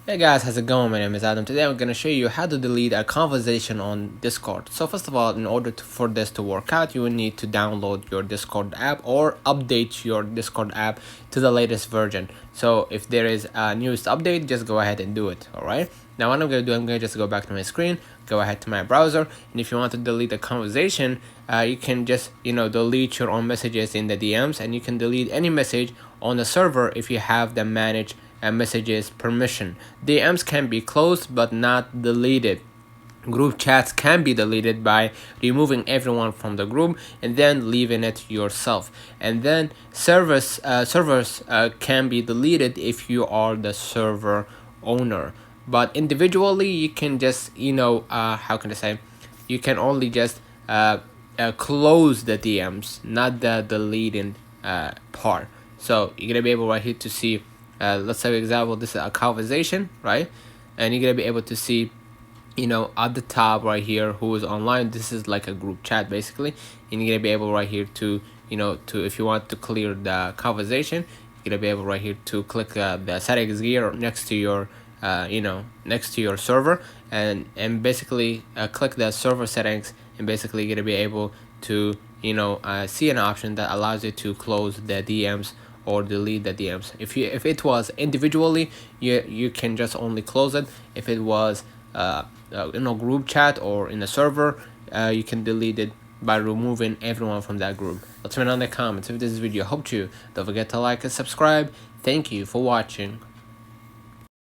Hey guys, how's it going? My name is Adam. Today I'm going to show you how to delete a conversation on Discord. So first of all, in order for this to work out, you will need to download your Discord app or update your Discord app to the latest version. So if there is a newest update, just go ahead and do it, alright? Now what I'm going to do, I'm going to just go back to my screen, go ahead to my browser, and if you want to delete a conversation, you can just, delete your own messages in the DMs, and you can delete any message on the server if you have them managed messages permission. DMs can be closed but not deleted. Group chats can be deleted by removing everyone from the group and then leaving it yourself. And then servers can be deleted if you are the server owner. But individually, you can just, how can I say? You can only just close the DMs, not the deleting part. So you're gonna be able right here to see. Let's say, for example, this is a conversation, right? And you're gonna be able to see, at the top right here, who is online. This is like a group chat basically, and you're gonna be able right here to, if you want to clear the conversation, you're gonna be able right here to click the settings gear next to your, next to your server, and basically click the server settings, and basically you're gonna be able to, see an option that allows you to close the DMs or delete the DMs. If it was individually, you can just only close it. If it was in a group chat or in a server, you can delete it by removing everyone from that group. Let me know in the comments if this video helped you. Don't forget to like and subscribe. Thank you for watching.